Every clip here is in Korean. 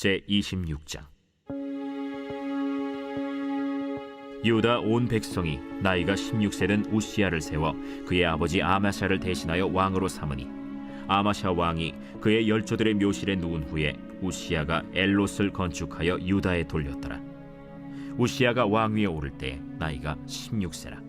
제26장. 유다 온 백성이 나이가 16세 된 우시야를 세워 그의 아버지 아마샤를 대신하여 왕으로 삼으니, 아마샤 왕이 그의 열조들의 묘실에 누운 후에 우시야가 엘롯을 건축하여 유다에 돌렸더라. 우시야가 왕위에 오를 때 나이가 16세라.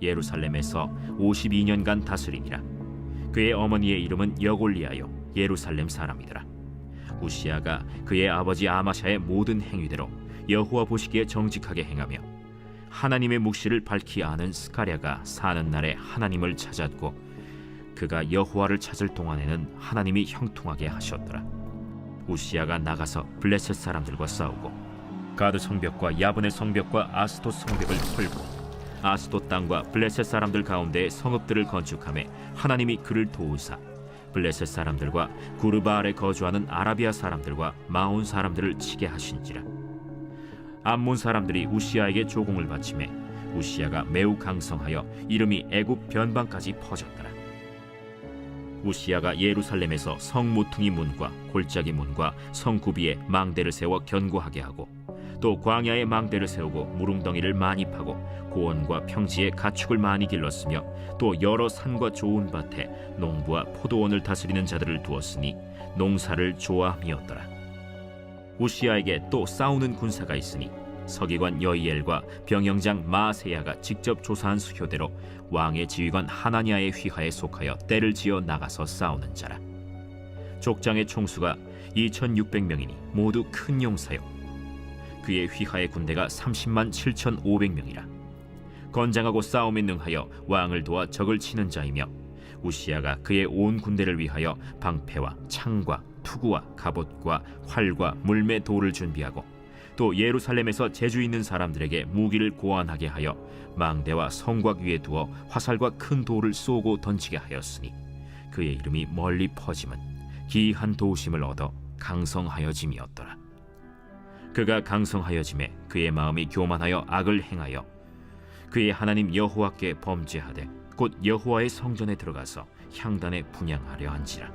예루살렘에서 52년간 다스리니라. 그의 어머니의 이름은 여골리아요 예루살렘 사람이더라. 우시야가 그의 아버지 아마샤의 모든 행위대로 여호와 보시기에 정직하게 행하며 하나님의 묵시를 밝히 아는 스가랴가 사는 날에 하나님을 찾았고, 그가 여호와를 찾을 동안에는 하나님이 형통하게 하셨더라. 우시야가 나가서 블레셋 사람들과 싸우고 가드 성벽과 야브네 성벽과 아스돗 성벽을 털고 아스돗 땅과 블레셋 사람들 가운데 성읍들을 건축하며 하나님이 그를 도우사 블레셋 사람들과 구르바알에 거주하는 아라비아 사람들과 마온 사람들을 치게 하신지라. 암몬 사람들이 우시야에게 조공을 바치매 우시야가 매우 강성하여 이름이 애굽 변방까지 퍼졌더라. 우시야가 예루살렘에서 성 모퉁이 문과 골짜기 문과 성 구비에 망대를 세워 견고하게 하고, 또 광야에 망대를 세우고 무릉덩이를 많이 파고 고원과 평지에 가축을 많이 길렀으며, 또 여러 산과 좋은 밭에 농부와 포도원을 다스리는 자들을 두었으니 농사를 좋아함이었더라. 우시야에게 또 싸우는 군사가 있으니 서기관 여이엘과 병영장 마아세야가 직접 조사한 수효대로 왕의 지휘관 하나냐의 휘하에 속하여 떼를 지어 나가서 싸우는 자라. 족장의 총수가 2600명이니 모두 큰 용사요. 그의 휘하의 군대가 30만 7500명이라. 건장하고 싸움에 능하여 왕을 도와 적을 치는 자이며, 우시야가 그의 온 군대를 위하여 방패와 창과 투구와 갑옷과 활과 물매 돌을 준비하고, 또 예루살렘에서 재주 있는 사람들에게 무기를 고안하게 하여 망대와 성곽 위에 두어 화살과 큰 돌을 쏘고 던지게 하였으니, 그의 이름이 멀리 퍼짐은 기이한 도우심을 얻어 강성하여짐이었더라. 그가 강성하여짐에 그의 마음이 교만하여 악을 행하여 그의 하나님 여호와께 범죄하되 곧 여호와의 성전에 들어가서 향단에 분향하려 한지라.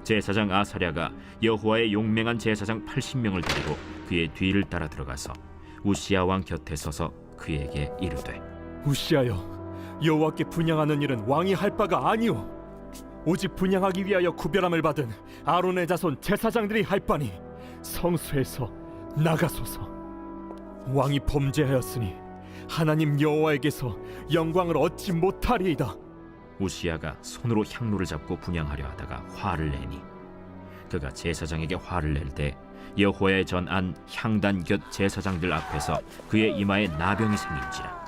제사장 아사랴가 여호와의 용맹한 제사장 80명을 데리고 그의 뒤를 따라 들어가서 우시야 왕 곁에 서서 그에게 이르되, 우시야여, 여호와께 분향하는 일은 왕이 할 바가 아니오. 오직 분향하기 위하여 구별함을 받은 아론의 자손 제사장들이 할 바니 성소에서 나가소서. 왕이 범죄하였으니 하나님 여호와에게서 영광을 얻지 못하리이다. 우시야가 손으로 향로를 잡고 분향하려 하다가 화를 내니, 그가 제사장에게 화를 낼 때 여호와의 전 안 향단 곁 제사장들 앞에서 그의 이마에 나병이 생긴지라.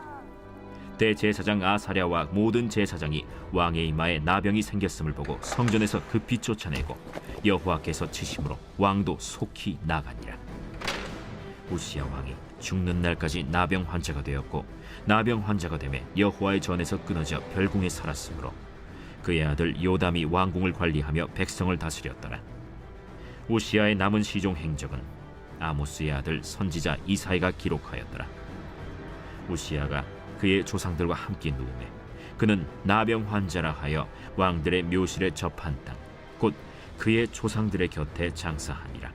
대제사장 아사랴와 모든 제사장이 왕의 이마에 나병이 생겼음을 보고 성전에서 급히 쫓아내고 여호와께서 치심으로 왕도 속히 나가니라. 우시야 왕이 죽는 날까지 나병 환자가 되었고, 나병 환자가 되매 여호와의 전에서 끊어져 별궁에 살았으므로 그의 아들 요담이 왕궁을 관리하며 백성을 다스렸더라. 우시야의 남은 시종 행적은 아모스의 아들 선지자 이사야가 기록하였더라. 우시야가 그의 조상들과 함께 누우매 그는 나병 환자라 하여 왕들의 묘실에 접한 땅, 곧 그의 조상들의 곁에 장사하니라.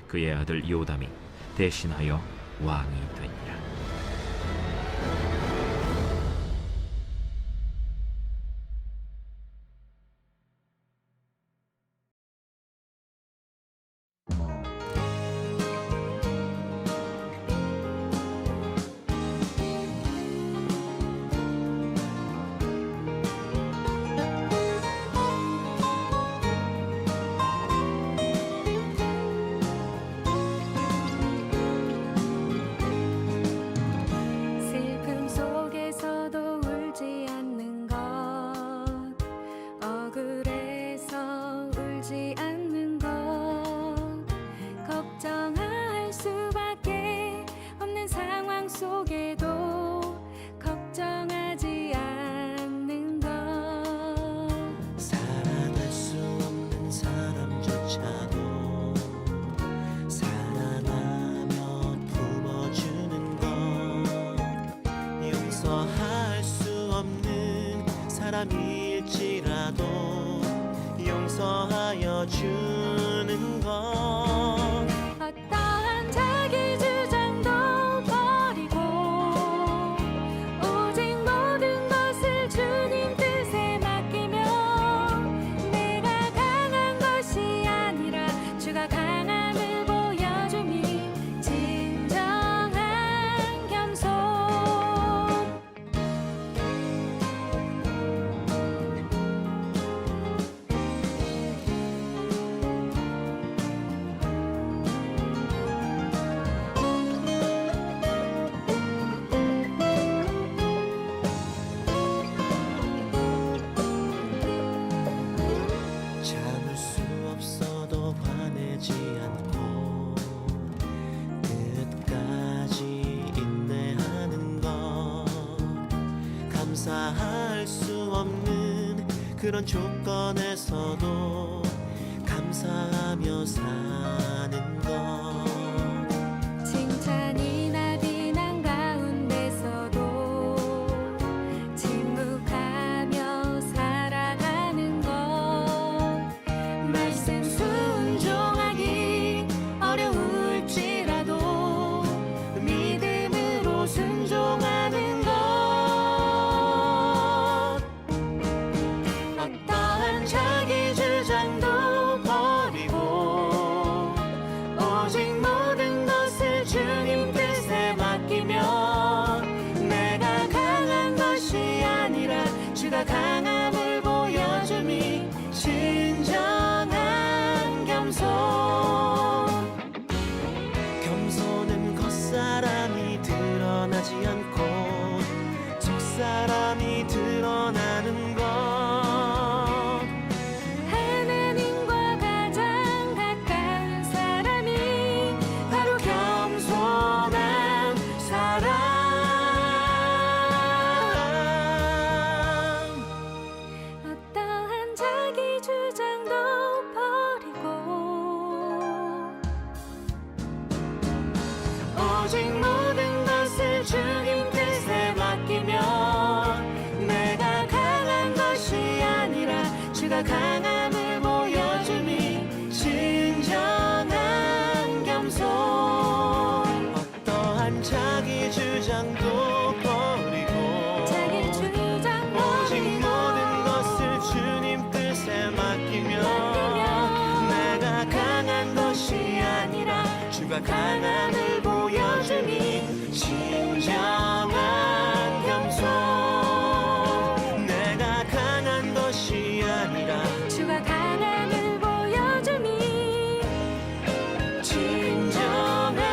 그의 아들 요담이 대신하여 왕이 되니라. 용서할 수 없는 사람일지라도 용서하여 주는 것. 어떠한 자기 주장도 버리고 오직 모든 것을 주님 뜻에 맡기며 내가 강한 것이 아니라 주가 강함을 보여줌이 진정한 겸손. 참을 수 없어도 화내지 않고 끝까지 인내하는 것. 감사할 수 없는 그런 조건에서도 감사하며 사는 것. 칭찬이나 비난 가운데서도 침묵하며 살아가는 것. 말씀 순종하기 어려울지라도 믿음으로 순종하는 것. 어떠한 자기 주장도 버리고 오직 모든 것을 주님 뜻에 맡기며 내가 강한 것이 아니라 주가 강함을 보여줌이 진정한 겸손. 겸손은 겉사람이 드러나지 않고 속사람이 드러나는 것. 하나님과 가장 가까운 사람이 바로 겸손한 사람. 어떠한 자기 주장도 버리고 오직 모든 것을 주님 뜻에 맡기며 내가 강한 것이 아니라 주가 강함을 보여줌이 진정한 겸손. 어떠한 자기 주장도 버리고 자기 주장 오직 버리고 모든 것을 주님 뜻에 맡기며 내가 강한 것이 아니라 주가 강함을 보여주니 진정한 겸손. 내가 강한 것이 아니라 주가 강함을 보여줌이 진정한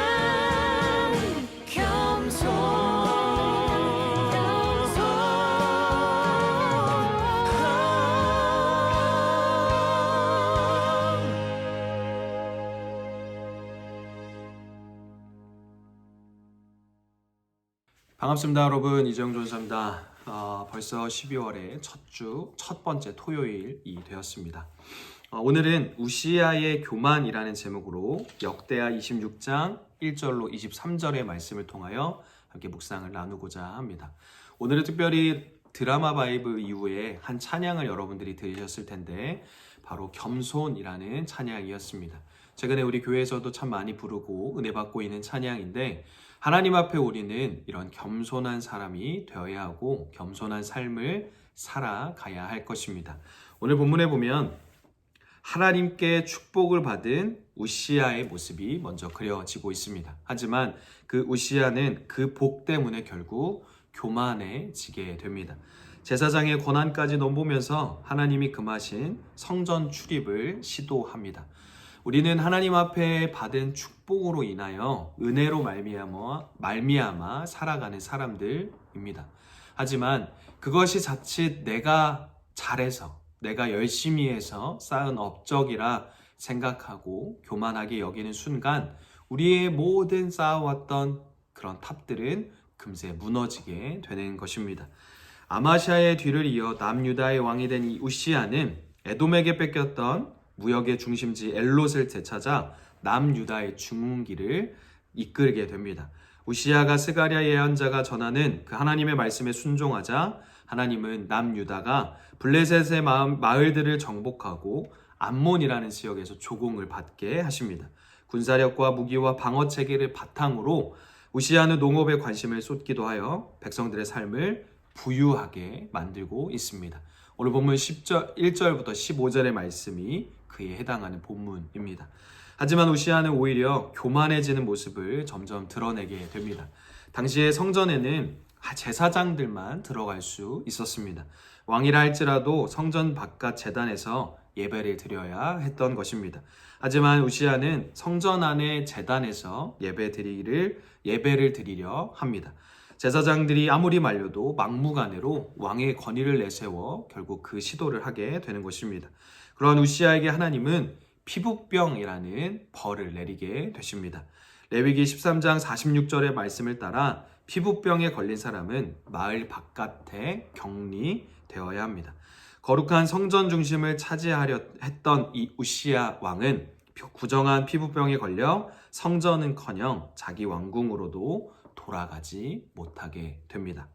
겸손. 반갑습니다, 여러분. 이정훈 전사입니다. 벌써 12월의 첫 주, 첫 번째 토요일이 되었습니다. 오늘은 우시아의 교만이라는 제목으로 역대하 26장 1절로 23절의 말씀을 통하여 함께 묵상을 나누고자 합니다. 오늘은 특별히 드라마 바이브 이후에 한 찬양을 여러분들이 들으셨을 텐데 바로 겸손이라는 찬양이었습니다. 최근에 우리 교회에서도 참 많이 부르고 은혜 받고 있는 찬양인데 하나님 앞에 우리는 이런 겸손한 사람이 되어야 하고 겸손한 삶을 살아가야 할 것입니다. 오늘 본문에 보면 하나님께 축복을 받은 우시아의 모습이 먼저 그려지고 있습니다. 하지만 그 우시아는 그 복 때문에 결국 교만해지게 됩니다. 제사장의 권한까지 넘보면서 하나님이 금하신 성전 출입을 시도합니다. 우리는 하나님 앞에 받은 축복으로 인하여 은혜로 말미암아 살아가는 사람들입니다. 하지만 그것이 자칫 내가 잘해서 내가 열심히 해서 쌓은 업적이라 생각하고 교만하게 여기는 순간 우리의 모든 쌓아왔던 그런 탑들은 금세 무너지게 되는 것입니다. 아마시아의 뒤를 이어 남유다의 왕이 된 이 우시아는 에돔에게 뺏겼던 무역의 중심지 엘롯을 되찾아 남유다의 중흥기를 이끌게 됩니다. 우시아가 스가랴 예언자가 전하는 그 하나님의 말씀에 순종하자 하나님은 남유다가 블레셋의 마을들을 정복하고 암몬이라는 지역에서 조공을 받게 하십니다. 군사력과 무기와 방어 체계를 바탕으로 우시아는 농업에 관심을 쏟기도 하여 백성들의 삶을 부유하게 만들고 있습니다. 오늘 본문 1절부터 15절의 말씀이 그에 해당하는 본문입니다. 하지만 우시아는 오히려 교만해지는 모습을 점점 드러내게 됩니다. 당시에 성전에는 제사장들만 들어갈 수 있었습니다. 왕이라 할지라도 성전 바깥 제단에서 예배를 드려야 했던 것입니다. 하지만 우시아는 성전 안의 제단에서 예배를 드리려 합니다. 제사장들이 아무리 말려도 막무가내로 왕의 권위를 내세워 결국 그 시도를 하게 되는 것입니다. 그러한 우시아에게 하나님은 피부병이라는 벌을 내리게 되십니다. 레위기 13장 46절의 말씀을 따라 피부병에 걸린 사람은 마을 바깥에 격리되어야 합니다. 거룩한 성전 중심을 차지하려 했던 이 우시아 왕은 구정한 피부병에 걸려 성전은커녕 자기 왕궁으로도 돌아가지 못하게 됩니다.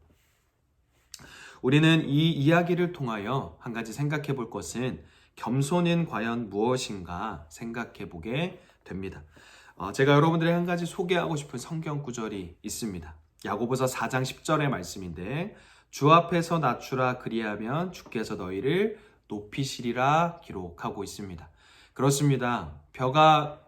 우리는 이 이야기를 통하여 한 가지 생각해 볼 것은 겸손은 과연 무엇인가 생각해 보게 됩니다. 제가 여러분들에게 한 가지 소개하고 싶은 성경 구절이 있습니다. 야고보서 4장 10절의 말씀인데 주 앞에서 낮추라 그리하면 주께서 너희를 높이시리라 기록하고 있습니다. 그렇습니다. 벼가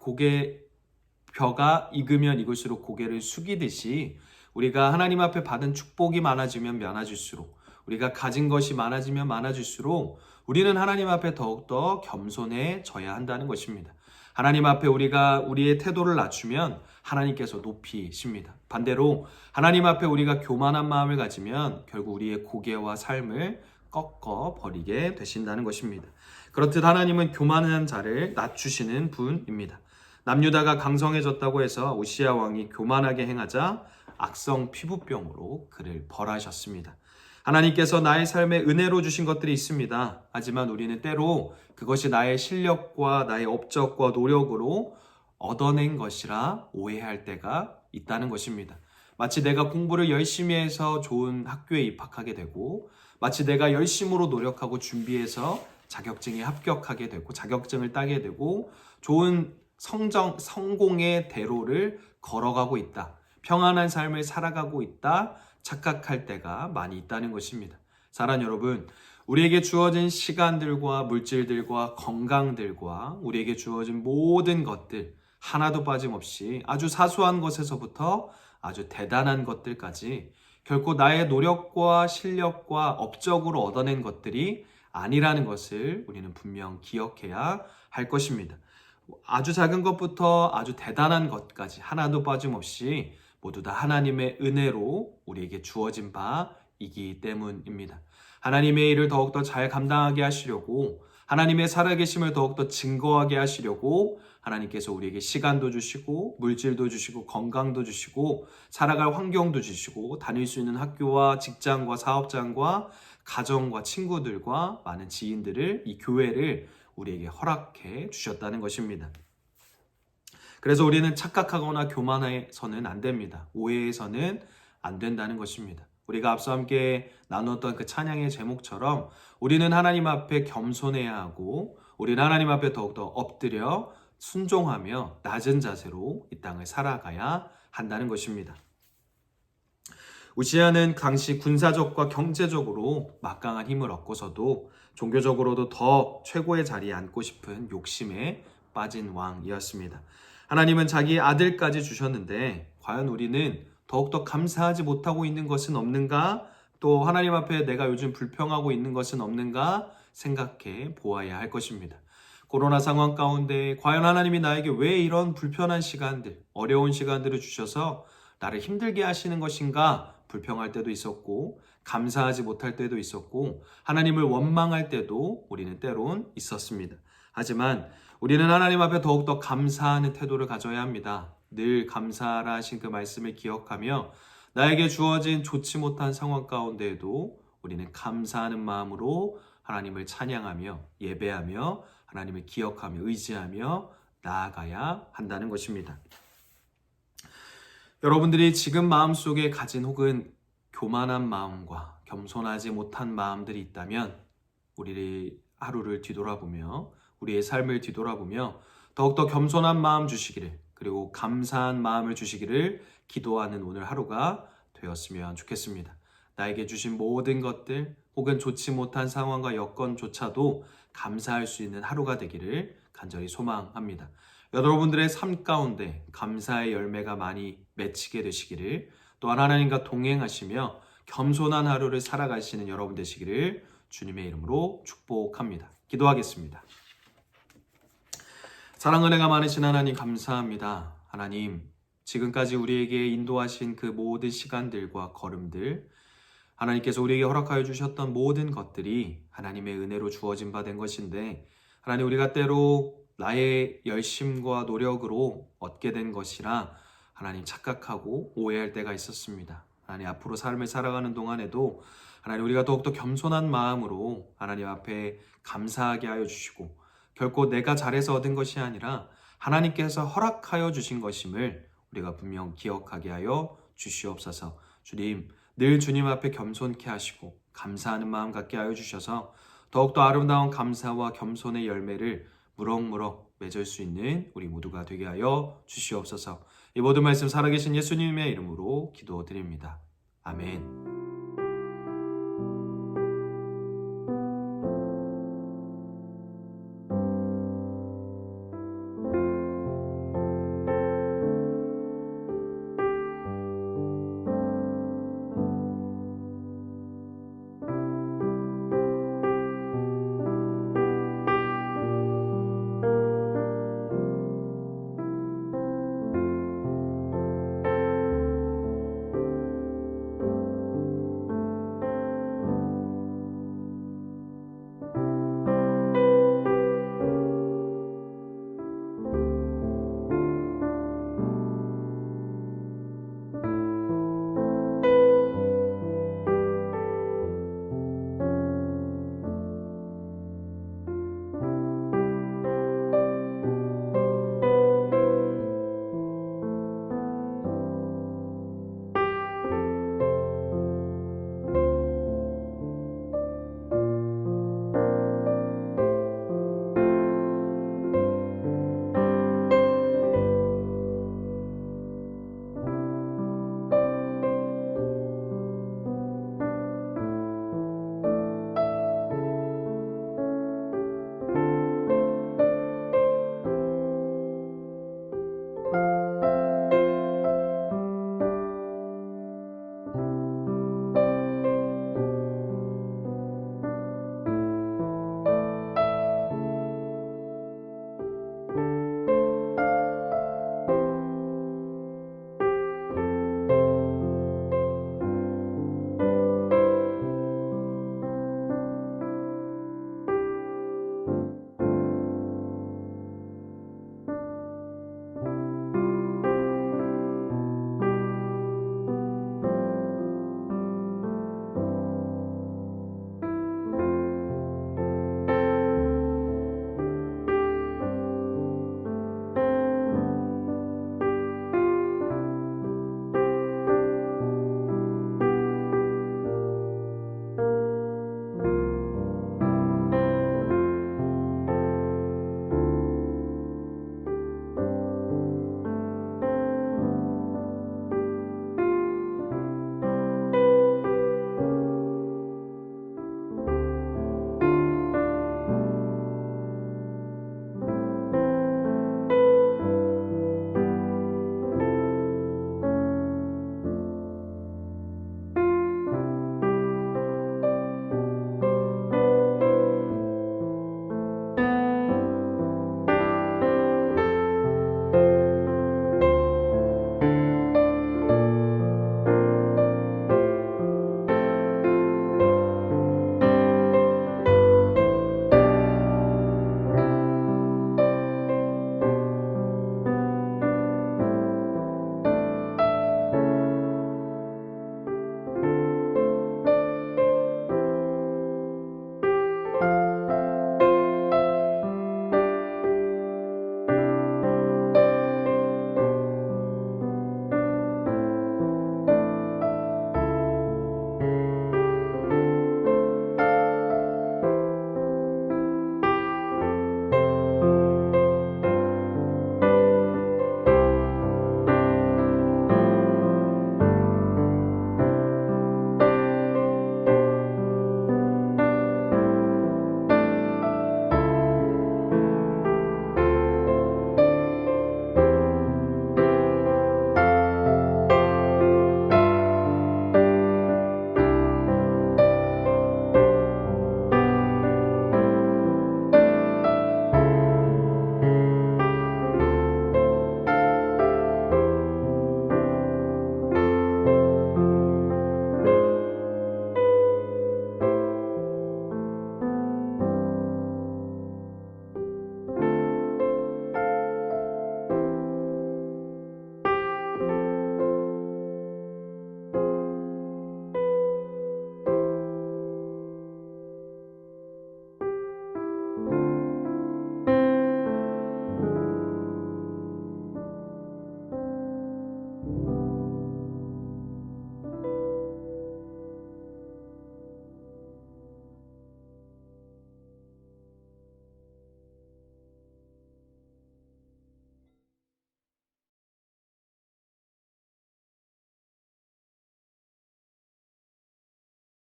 익으면 익을수록 고개를 숙이듯이 우리가 하나님 앞에 받은 축복이 많아지면 많아질수록 우리가 가진 것이 많아지면 많아질수록 우리는 하나님 앞에 더욱더 겸손해져야 한다는 것입니다. 하나님 앞에 우리가 우리의 태도를 낮추면 하나님께서 높이십니다. 반대로 하나님 앞에 우리가 교만한 마음을 가지면 결국 우리의 고개와 삶을 꺾어 버리게 되신다는 것입니다. 그렇듯 하나님은 교만한 자를 낮추시는 분입니다. 남유다가 강성해졌다고 해서 우시아 왕이 교만하게 행하자 악성 피부병으로 그를 벌하셨습니다. 하나님께서 나의 삶에 은혜로 주신 것들이 있습니다. 하지만 우리는 때로 그것이 나의 실력과 나의 업적과 노력으로 얻어낸 것이라 오해할 때가 있다는 것입니다. 마치 내가 공부를 열심히 해서 좋은 학교에 입학하게 되고 마치 내가 열심으로 노력하고 준비해서 자격증에 합격하게 되고 자격증을 따게 되고 좋은 성공의 대로를 걸어가고 있다. 평안한 삶을 살아가고 있다. 착각할 때가 많이 있다는 것입니다. 사랑하는 여러분, 우리에게 주어진 시간들과 물질들과 건강들과 우리에게 주어진 모든 것들 하나도 빠짐없이 아주 사소한 것에서부터 아주 대단한 것들까지 결코 나의 노력과 실력과 업적으로 얻어낸 것들이 아니라는 것을 우리는 분명 기억해야 할 것입니다. 아주 작은 것부터 아주 대단한 것까지 하나도 빠짐없이 모두 다 하나님의 은혜로 우리에게 주어진 바이기 때문입니다. 하나님의 일을 더욱더 잘 감당하게 하시려고 하나님의 살아계심을 더욱더 증거하게 하시려고 하나님께서 우리에게 시간도 주시고 물질도 주시고 건강도 주시고 살아갈 환경도 주시고 다닐 수 있는 학교와 직장과 사업장과 가정과 친구들과 많은 지인들을 이 교회를 우리에게 허락해 주셨다는 것입니다. 그래서 우리는 착각하거나 교만해서는 안 됩니다. 오해해서는 안 된다는 것입니다. 우리가 앞서 함께 나눴던 그 찬양의 제목처럼 우리는 하나님 앞에 겸손해야 하고 우리는 하나님 앞에 더욱더 엎드려 순종하며 낮은 자세로 이 땅을 살아가야 한다는 것입니다. 우시아는 당시 군사적과 경제적으로 막강한 힘을 얻고서도 종교적으로도 더 최고의 자리에 앉고 싶은 욕심에 빠진 왕이었습니다. 하나님은 자기 아들까지 주셨는데 과연 우리는 더욱더 감사하지 못하고 있는 것은 없는가? 또 하나님 앞에 내가 요즘 불평하고 있는 것은 없는가? 생각해 보아야 할 것입니다. 코로나 상황 가운데 과연 하나님이 나에게 왜 이런 불편한 시간들, 어려운 시간들을 주셔서 나를 힘들게 하시는 것인가? 불평할 때도 있었고 감사하지 못할 때도 있었고 하나님을 원망할 때도 우리는 때론 있었습니다. 하지만 우리는 하나님 앞에 더욱더 감사하는 태도를 가져야 합니다. 늘 감사하라 하신 그 말씀을 기억하며 나에게 주어진 좋지 못한 상황 가운데에도 우리는 감사하는 마음으로 하나님을 찬양하며 예배하며 하나님을 기억하며 의지하며 나아가야 한다는 것입니다. 여러분들이 지금 마음속에 가진 혹은 교만한 마음과 겸손하지 못한 마음들이 있다면 우리 하루를 뒤돌아보며 우리의 삶을 뒤돌아보며 더욱더 겸손한 마음 주시기를, 그리고 감사한 마음을 주시기를 기도하는 오늘 하루가 되었으면 좋겠습니다. 나에게 주신 모든 것들 혹은 좋지 못한 상황과 여건조차도 감사할 수 있는 하루가 되기를 간절히 소망합니다. 여러분들의 삶 가운데 감사의 열매가 많이 맺히게 되시기를, 또한 하나님과 동행하시며 겸손한 하루를 살아가시는 여러분 되시기를 주님의 이름으로 축복합니다. 기도하겠습니다. 사랑 은혜가 많으신 하나님 감사합니다. 하나님, 지금까지 우리에게 인도하신 그 모든 시간들과 걸음들, 하나님께서 우리에게 허락하여 주셨던 모든 것들이 하나님의 은혜로 주어진 바 된 것인데, 하나님, 우리가 때로 나의 열심과 노력으로 얻게 된 것이라 하나님 착각하고 오해할 때가 있었습니다. 하나님, 앞으로 삶을 살아가는 동안에도 하나님, 우리가 더욱더 겸손한 마음으로 하나님 앞에 감사하게 하여 주시고, 결코 내가 잘해서 얻은 것이 아니라 하나님께서 허락하여 주신 것임을 우리가 분명 기억하게 하여 주시옵소서. 주님, 늘 주님 앞에 겸손케 하시고 감사하는 마음 갖게 하여 주셔서 더욱더 아름다운 감사와 겸손의 열매를 무럭무럭 맺을 수 있는 우리 모두가 되게 하여 주시옵소서. 이 모든 말씀 살아계신 예수님의 이름으로 기도드립니다. 아멘.